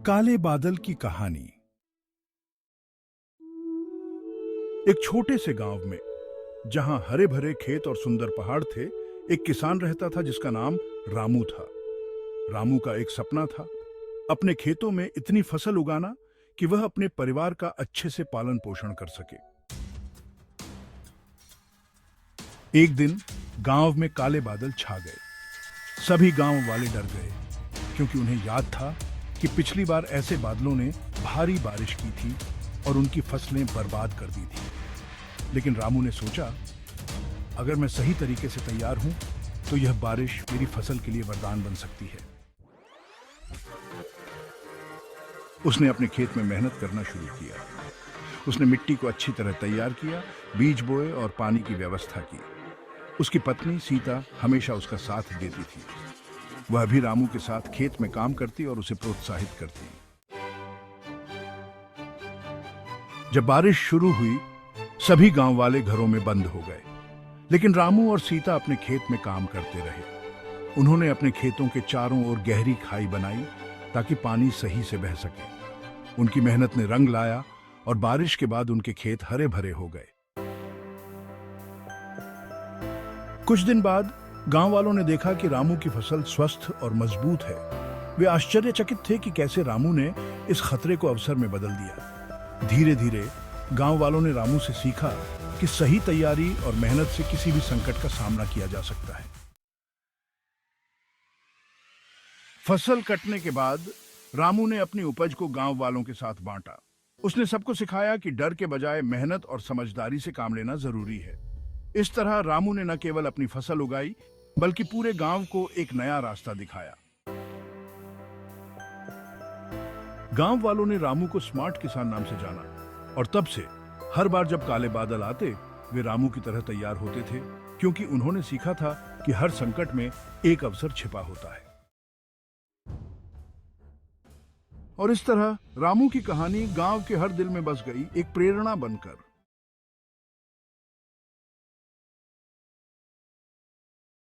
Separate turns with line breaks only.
काले बादल की कहानी। एक छोटे से गांव में, जहां हरे भरे खेत और सुंदर पहाड़ थे, एक किसान रहता था जिसका नाम रामू था। रामू का एक सपना था, अपने खेतों में इतनी फसल उगाना कि वह अपने परिवार का अच्छे से पालन पोषण कर सके। एक दिन गांव में काले बादल छा गए। सभी गांव वाले डर गए, क्योंकि उन्हें याद था कि पिछली बार ऐसे बादलों ने भारी बारिश की थी और उनकी फसलें बर्बाद कर दी थी। लेकिन रामू ने सोचा, अगर मैं सही तरीके से तैयार हूं, तो यह बारिश मेरी फसल के लिए वरदान बन सकती है। उसने अपने खेत में मेहनत करना शुरू किया। उसने मिट्टी को अच्छी तरह तैयार किया, बीज बोए और पानी की व्यवस्था की। उसकी पत्नी सीता हमेशा उसका साथ देती थी। वह भी रामू के साथ खेत में काम करती और उसे प्रोत्साहित करती। जब बारिश शुरू हुई, सभी गांव वाले घरों में बंद हो गए, लेकिन रामू और सीता अपने खेत में काम करते रहे। उन्होंने अपने खेतों के चारों ओर गहरी खाई बनाई ताकि पानी सही से बह सके। उनकी मेहनत ने रंग लाया और बारिश के बाद उनके खेत हरे भरे हो गए। कुछ दिन बाद गांव वालों ने देखा कि रामू की फसल स्वस्थ और मजबूत है। वे आश्चर्यचकित थे कि कैसे रामू ने इस खतरे को अवसर में बदल दिया। धीरे धीरे गांव वालों ने रामू से सीखा कि सही तैयारी और मेहनत से किसी भी संकट का सामना किया जा सकता है। फसल कटने के बाद रामू ने अपनी उपज को गांव वालों के साथ बांटा। उसने सबको सिखाया कि डर के बजाय मेहनत और समझदारी से काम लेना जरूरी है। इस तरह रामू ने न केवल अपनी फसल उगाई, बल्कि पूरे गांव को एक नया रास्ता दिखाया। गांव वालों ने रामू को स्मार्ट किसान नाम से जाना, और तब से हर बार जब काले बादल आते, वे रामू की तरह तैयार होते थे, क्योंकि उन्होंने सीखा था कि हर संकट में एक अवसर छिपा होता है। और इस तरह रामू की कहानी गांव के हर दिल में बस गई, एक प्रेरणा बनकर।